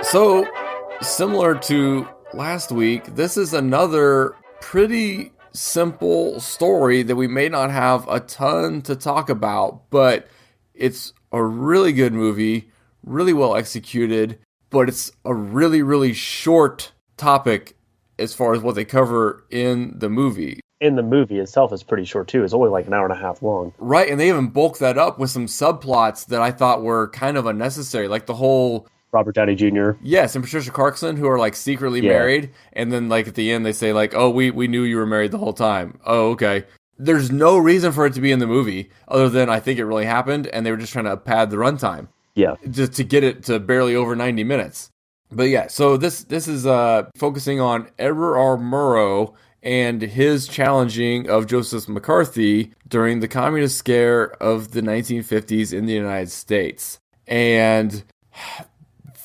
So, similar to last week, this is another pretty simple story that we may not have a ton to talk about, but it's a really good movie, really well executed, but it's a really, really short topic as far as what they cover in the movie. And the movie itself is pretty short, too. It's only like an hour and a half long. Right, and they even bulk that up with some subplots that I thought were kind of unnecessary, like the whole... Robert Downey Jr. Yes, and Patricia Clarkson, who are like secretly married, and then like at the end they say like, "Oh, we knew you were married the whole time." Oh, okay. There's no reason for it to be in the movie other than I think it really happened, and they were just trying to pad the runtime. Yeah, just to get it to barely over 90 minutes. But yeah, so this is focusing on Edward R. Murrow and his challenging of Joseph McCarthy during the communist scare of the 1950s in the United States, and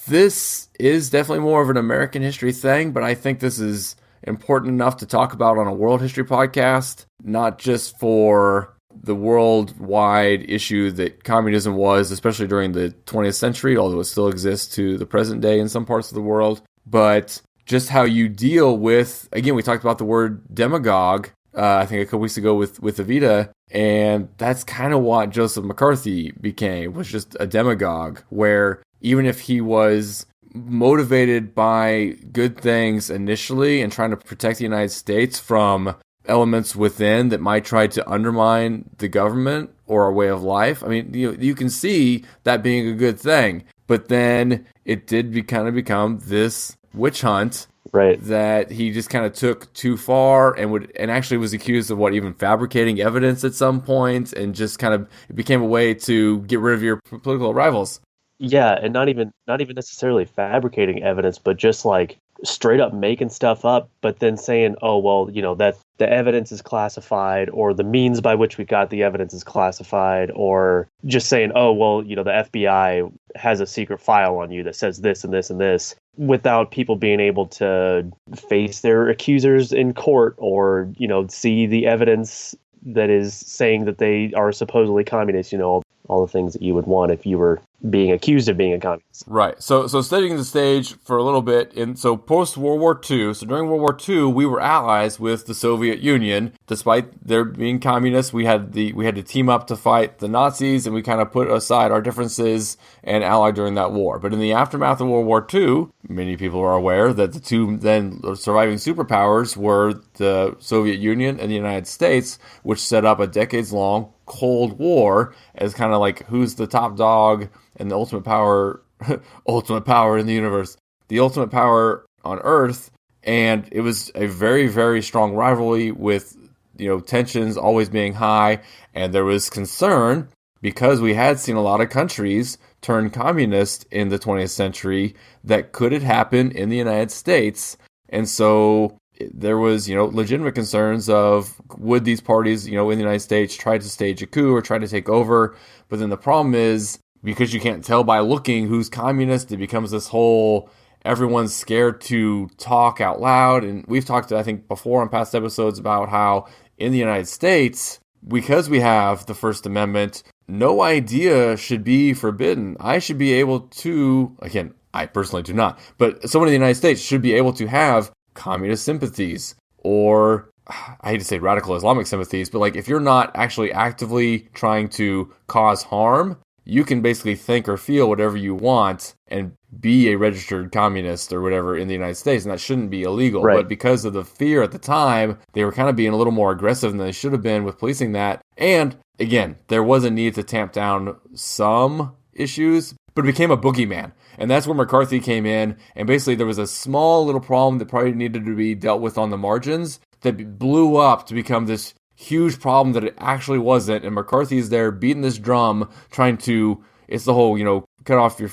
this is definitely more of an American history thing, but I think this is important enough to talk about on a world history podcast, not just for the worldwide issue that communism was, especially during the 20th century, although it still exists to the present day in some parts of the world, but just how you deal with, again, we talked about the word demagogue, I think a couple weeks ago with Evita, and that's kind of what Joseph McCarthy became, was just a demagogue, where even if he was motivated by good things initially and trying to protect the United States from elements within that might try to undermine the government or our way of life, I mean, you can see that being a good thing. But then it did kind of become this witch hunt, right? That he just kind of took too far and actually was accused of even fabricating evidence at some point, and just kind of it became a way to get rid of your political rivals. Yeah, and not even necessarily fabricating evidence, but just like straight up making stuff up, but then saying, "Oh, well, that the evidence is classified, or the means by which we got the evidence is classified," or just saying, "Oh, well, the FBI has a secret file on you that says this and this and this," without people being able to face their accusers in court or, see the evidence that is saying that they are supposedly communists, all the things that you would want if you were being accused of being a communist. Right. So setting the stage for a little bit, so post-World War II, so during World War II, we were allies with the Soviet Union. Despite their being communists, we had to team up to fight the Nazis, and we kind of put aside our differences and allied during that war. But in the aftermath of World War II, many people are aware that the two then surviving superpowers were the Soviet Union and the United States, which set up a decades-long Cold War as kind of like who's the top dog and the ultimate power in the universe, the ultimate power on Earth. And it was a very, very strong rivalry with, tensions always being high. And there was concern because we had seen a lot of countries turn communist in the 20th century that could it happen in the United States. And so there was, legitimate concerns of would these parties, in the United States try to stage a coup or try to take over. But then the problem is, because you can't tell by looking who's communist, it becomes this whole everyone's scared to talk out loud. And we've talked, I think, before on past episodes about how in the United States, because we have the First Amendment, no idea should be forbidden. I should be able to, again, I personally do not, but someone in the United States should be able to have communist sympathies, or I hate to say radical Islamic sympathies, but like if you're not actually actively trying to cause harm, you can basically think or feel whatever you want and be a registered communist or whatever in the United States, and that shouldn't be illegal. Right. But because of the fear at the time, they were kind of being a little more aggressive than they should have been with policing that. And again, there was a need to tamp down some issues, but it became a boogeyman. And that's where McCarthy came in, and basically there was a small little problem that probably needed to be dealt with on the margins that blew up to become this huge problem that it actually wasn't. And McCarthy's there beating this drum, trying to, it's the whole, cut off your,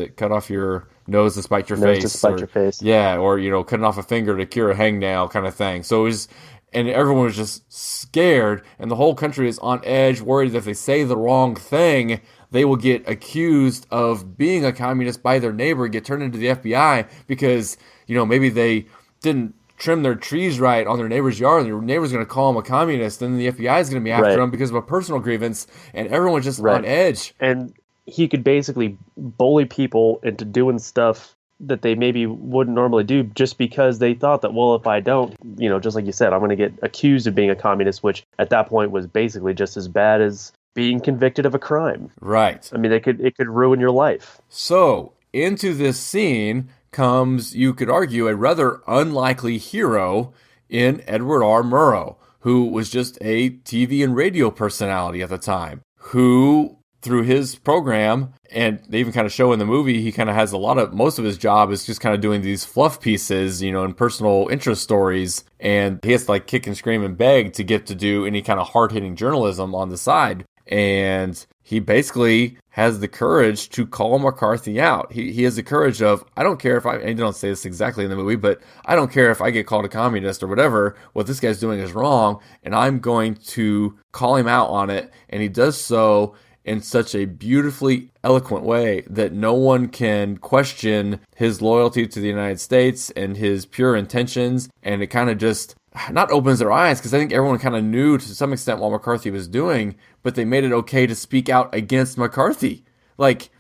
cut off your nose to spite your face. Nose to spite your face. Yeah, or, cutting off a finger to cure a hangnail kind of thing. So it was, and everyone was just scared, and the whole country is on edge, worried that if they say the wrong thing, they will get accused of being a communist by their neighbor, get turned into the FBI because, maybe they didn't trim their trees right on their neighbor's yard, and their neighbor's going to call them a communist, and then the FBI is going to be after them because of a personal grievance, and everyone's just on edge. And he could basically bully people into doing stuff that they maybe wouldn't normally do just because they thought that, well, if I don't, just like you said, I'm going to get accused of being a communist, which at that point was basically just as bad as being convicted of a crime. Right. I mean, it could ruin your life. So into this scene comes, you could argue, a rather unlikely hero in Edward R. Murrow, who was just a TV and radio personality at the time, who, through his program, and they even kind of show in the movie, he kind of has most of his job is just kind of doing these fluff pieces, and personal interest stories, and he has to kick and scream and beg to get to do any kind of hard-hitting journalism on the side. And he basically has the courage to call McCarthy out. He has the courage of, I don't care if and they don't say this exactly in the movie, but I don't care if I get called a communist or whatever, what this guy's doing is wrong, and I'm going to call him out on it. And he does so in such a beautifully eloquent way that no one can question his loyalty to the United States and his pure intentions. And it kind of just not opens their eyes, because I think everyone kind of knew to some extent what McCarthy was doing, but they made it okay to speak out against McCarthy.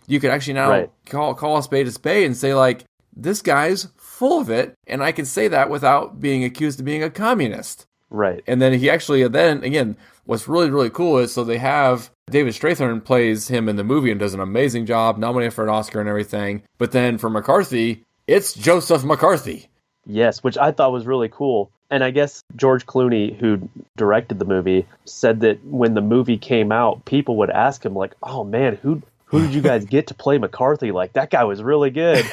You could actually now call a spade and say, this guy's full of it, and I can say that without being accused of being a communist. Right. And then again, what's really, really cool is, so they have David Strathairn plays him in the movie and does an amazing job, nominated for an Oscar and everything. But then for McCarthy, it's Joseph McCarthy. Yes, which I thought was really cool. And I guess George Clooney, who directed the movie, said that when the movie came out, people would ask him, oh man, who did you guys get to play McCarthy? That guy was really good.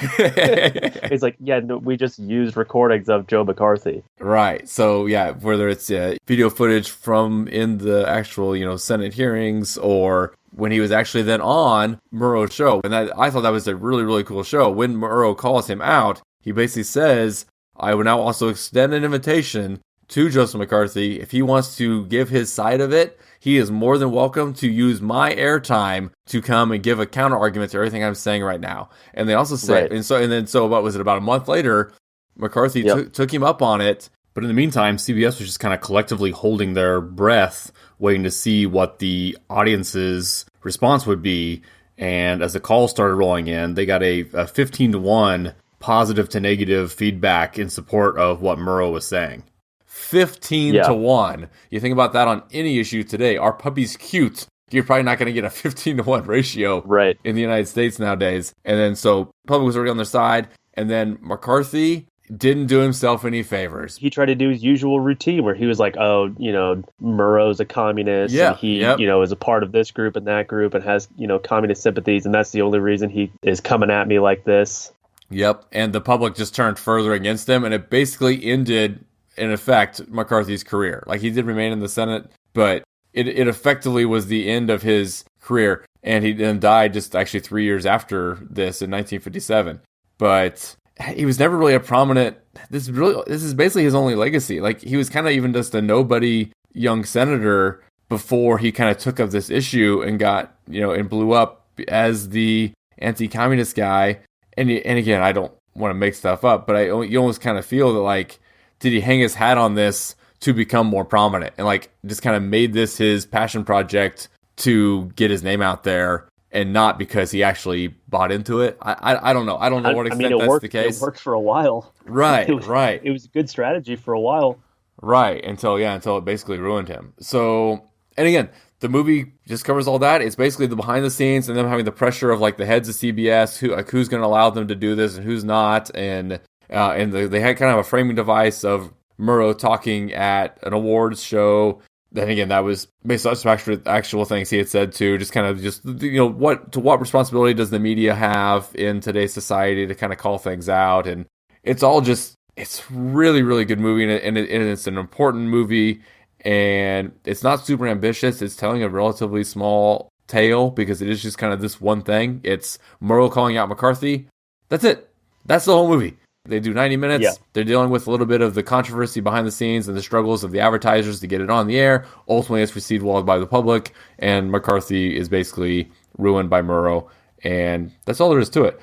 He's like, yeah, no, we just used recordings of Joe McCarthy. Right. So, yeah, whether it's video footage from in the actual, Senate hearings, or when he was actually then on Murrow's show. And I thought that was a really, really cool show. When Murrow calls him out, he basically says, I will now also extend an invitation to Joseph McCarthy. If he wants to give his side of it, he is more than welcome to use my airtime to come and give a counter argument to everything I'm saying right now. And they also say, so what was it, about a month later, McCarthy took him up on it. But in the meantime, CBS was just kind of collectively holding their breath, waiting to see what the audience's response would be. And as the calls started rolling in, they got a 15-1 positive to negative feedback in support of what Murrow was saying. 15-1. You think about that on any issue today. Our puppy's cute. You're probably not going to get a 15-1 ratio in the United States nowadays. And then so public was already on their side. And then McCarthy didn't do himself any favors. He tried to do his usual routine where he was like, Murrow's a communist. Yeah, and he, is a part of this group and that group and has, communist sympathies. And that's the only reason he is coming at me like this. Yep. And the public just turned further against him. And it basically ended, in effect, McCarthy's career. He did remain in the Senate, but it effectively was the end of his career. And he then died just actually 3 years after this in 1957. But he was never really a prominent. This is basically his only legacy. He was kind of even just a nobody young senator before he kind of took up this issue and got, and blew up as the anti-communist guy. And again, I don't want to make stuff up, but you almost kind of feel that did he hang his hat on this to become more prominent and just kind of made this his passion project to get his name out there, and not because he actually bought into it. I don't know. I don't know what extent that's the case. It worked for a while. Right. It was a good strategy for a while. Right. Until it basically ruined him. So, and again, the movie just covers all that. It's basically the behind the scenes and them having the pressure of the heads of CBS, who's going to allow them to do this and who's not. And they had kind of a framing device of Murrow talking at an awards show. Then again, that was based on some actual things he had said too. Just kind of what responsibility does the media have in today's society to kind of call things out? And it's really, really good movie, and it's an important movie. And it's not super ambitious. It's telling a relatively small tale because it is just kind of this one thing. It's Murrow calling out McCarthy. That's it. That's the whole movie. They do 90 minutes. Yeah. They're dealing with a little bit of the controversy behind the scenes and the struggles of the advertisers to get it on the air. Ultimately, it's received well by the public, and McCarthy is basically ruined by Murrow. And that's all there is to it.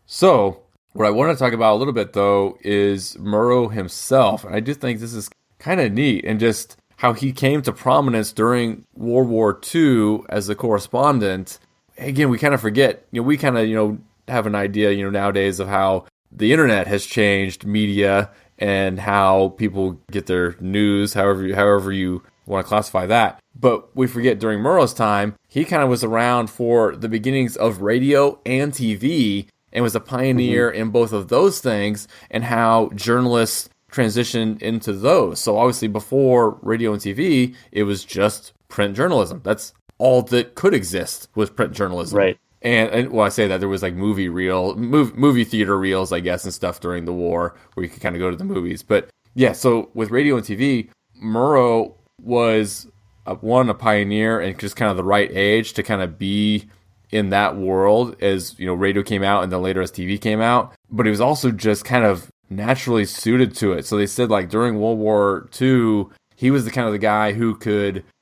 So what I want to talk about a little bit, though, is Murrow himself. And I do think this is kind of neat, and just how he came to prominence during World War II as a correspondent. again, we kind of forget, we kind of, have an idea, nowadays of how the internet has changed media and how people get their news, however you want to classify that. But we forget during Murrow's time, he kind of was around for the beginnings of radio and TV and was a pioneer in both of those things and how journalists transitioned into those. So obviously before radio and TV, it was just print journalism. That's all that could exist was print journalism. Right. And well, I say that there was like movie theater reels, I guess, and stuff during the war where you could kind of go to the movies. But yeah, so with radio and TV, Murrow was a pioneer and just kind of the right age to kind of be in that world as, radio came out and then later as TV came out. But he was also just kind of naturally suited to it. So they said like during World War II, he was the kind of the guy who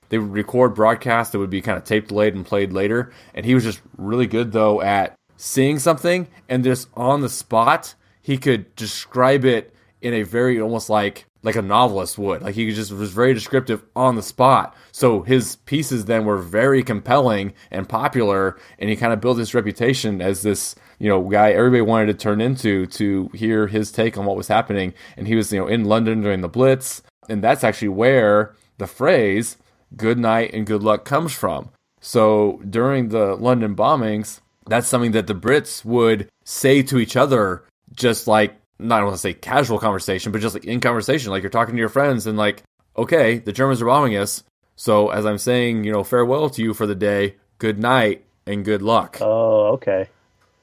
they would record broadcasts that would be kind of tape delayed and played later. And he was just really good, though, at seeing something and just on the spot, he could describe it in a very almost like a novelist would. Like he just was very descriptive on the spot. So his pieces then were very compelling and popular. And he kind of built his reputation as this, guy everybody wanted to turn into to hear his take on what was happening. And he was, in London during the Blitz. And that's actually where the phrase good night and good luck comes from. So during the London bombings, that's something that the Brits would say to each other, just like, not want to say casual conversation, but just like in conversation, like you're talking to your friends and like, okay, the Germans are bombing us. So as I'm saying, farewell to you for the day, good night and good luck. Oh, okay.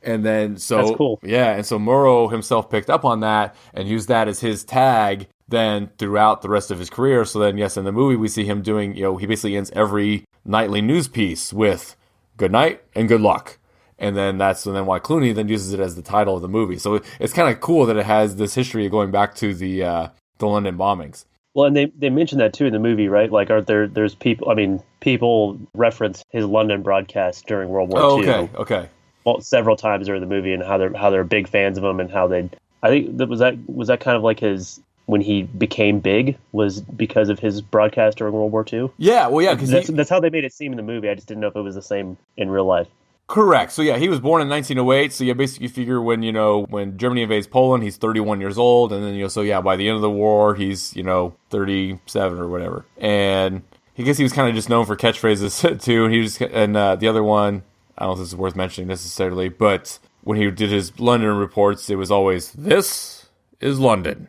And then, that's cool. Yeah. And so Murrow himself picked up on that and used that as his tag then throughout the rest of his career. So then, yes, in the movie, we see him doing, he basically ends every nightly news piece with good night and good luck. And then why Clooney then uses it as the title of the movie. So it's kind of cool that it has this history going back to the London bombings. Well, and they mentioned that too in the movie, right? Like, there's people reference his London broadcast during World War II. Okay. Well, several times during the movie and how they're big fans of him and how I think that was kind of like his, when he became big was because of his broadcast during World War II. Yeah, well, yeah, because that's how they made it seem in the movie. I just didn't know if it was the same in real life. Correct. So yeah, he was born in 1908. So yeah, basically you figure when Germany invades Poland, he's 31 years old, and then by the end of the war, he's 37 or whatever. And I guess he was kind of just known for catchphrases too. And the other one, I don't know if this is worth mentioning necessarily, but when he did his London reports, it was always "This is London."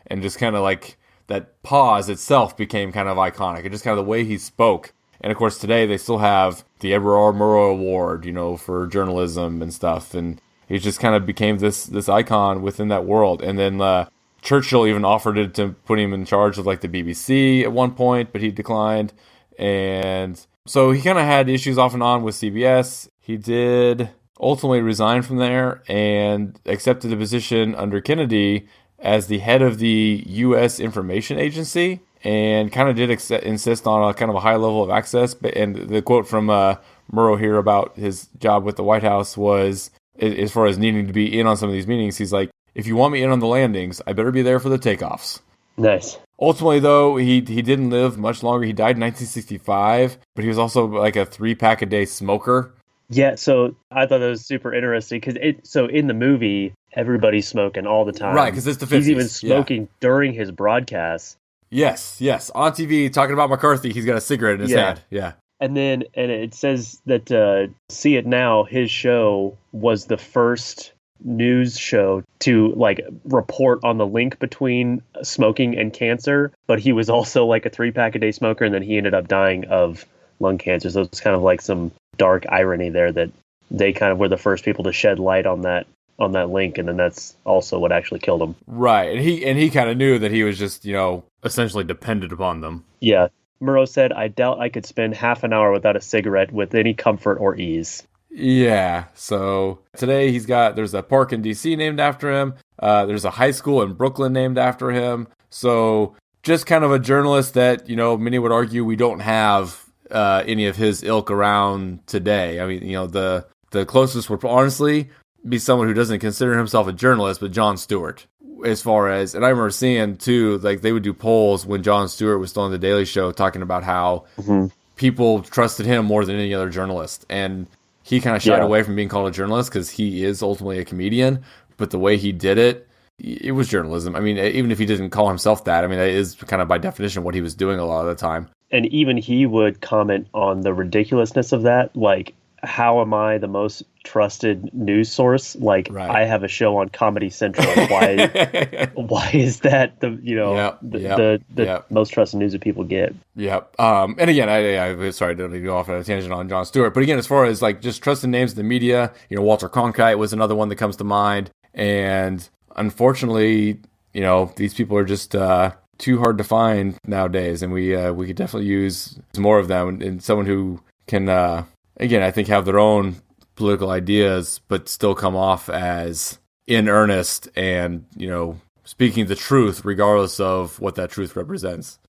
And just kind of like that pause itself became kind of iconic. And just kind of the way he spoke. And of course, today they still have the Edward R. Murrow Award, for journalism and stuff. And he just kind of became this icon within that world. And then Churchill even offered it to put him in charge of like the BBC at one point, but he declined. And so he kind of had issues off and on with CBS. He did ultimately resign from there and accepted a position under Kennedy as the head of the U.S. Information Agency, and kind of did insist on a kind of a high level of access. And the quote from Murrow here about his job with the White House was, as far as needing to be in on some of these meetings, he's like, if you want me in on the landings, I better be there for the takeoffs. Nice. Ultimately, though, he didn't live much longer. He died in 1965, but he was also like a 3-pack-a-day smoker. Yeah, so I thought that was super interesting because in the movie, everybody's smoking all the time. Right, because it's the 50s. He's even smoking during his broadcasts. Yes. On TV, talking about McCarthy, he's got a cigarette in his hand. Yeah. And it says that See It Now, his show was the first news show to like report on the link between smoking and cancer, but he was also like a 3-pack-a-day smoker, and then he ended up dying of lung cancer. So it's kind of like some dark irony there that they kind of were the first people to shed light on that link, and then that's also what actually killed him. Right, and he kind of knew that he was just essentially dependent upon them. Yeah. Murrow said, I doubt I could spend half an hour without a cigarette with any comfort or ease. Yeah, so today there's a park in D.C. named after him. There's a high school in Brooklyn named after him. So just kind of a journalist that, many would argue we don't have any of his ilk around today. I mean, the closest would honestly be someone who doesn't consider himself a journalist, but Jon Stewart. As far as, and I remember seeing too, like they would do polls when Jon Stewart was still on the Daily Show talking about how people trusted him more than any other journalist. And he kind of shied away from being called a journalist because he is ultimately a comedian. But the way he did it, it was journalism. I mean, even if he didn't call himself that, I mean, that is kind of by definition what he was doing a lot of the time. And even he would comment on the ridiculousness of that. Like, how am I the most trusted news source? Like, I have a show on Comedy Central. Why is that the most trusted news that people get? Yep. And again, I sorry to go off on a tangent on Jon Stewart, but again, as far as like just trusted names in the media, Walter Cronkite was another one that comes to mind. And unfortunately, these people are just too hard to find nowadays, and we could definitely use more of them, and someone who can again, I think, have their own political ideas, but still come off as in earnest and, speaking the truth, regardless of what that truth represents.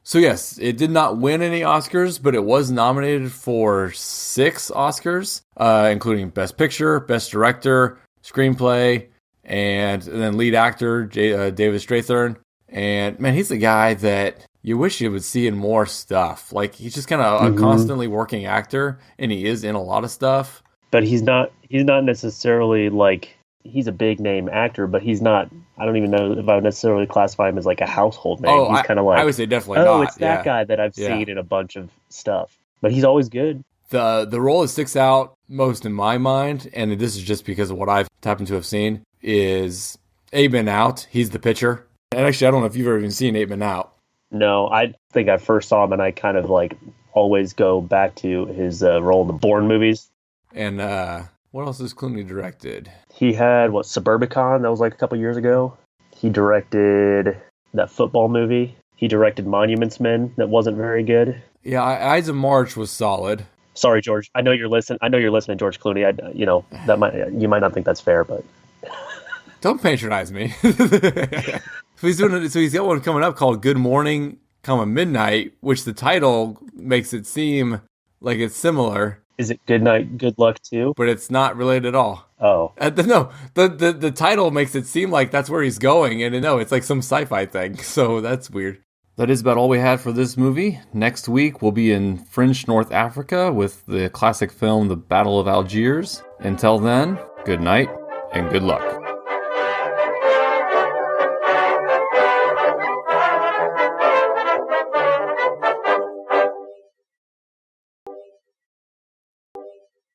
So yes, it did not win any Oscars, but it was nominated for 6 Oscars, including Best Picture, Best Director, Screenplay, and then lead actor, David Strathairn. And man, he's a guy that you wish you would see in more stuff. Like, he's just kind of a constantly working actor, and he is in a lot of stuff. But he's not necessarily like, he's a big name actor, but he's not, I don't even know if I would necessarily classify him as like a household name. He's kind of like, I would say definitely not. It's that guy that I've seen in a bunch of stuff. But he's always good. The role that sticks out most in my mind, and this is just because of what I've happened to have seen, is 8 Men Out. He's the pitcher. And actually, I don't know if you've ever even seen 8 Men Out. No, I think I first saw him, and I kind of like always go back to his role in the Bourne movies. And what else has Clooney directed? He had, Suburbicon? That was like a couple years ago. He directed that football movie. He directed Monuments Men. That wasn't very good. Yeah, Ides of March was solid. Sorry, George. I know you're listening, George Clooney. You might not think that's fair, but don't patronize me. So he's got one coming up called Good Morning, Midnight, which the title makes it seem like it's similar. Is it Good Night, Good Luck too? But it's not related at all. Oh. No, the title makes it seem like that's where he's going, and no, it's like some sci-fi thing, so that's weird. That is about all we had for this movie. Next week, we'll be in French North Africa with the classic film The Battle of Algiers. Until then, good night and good luck.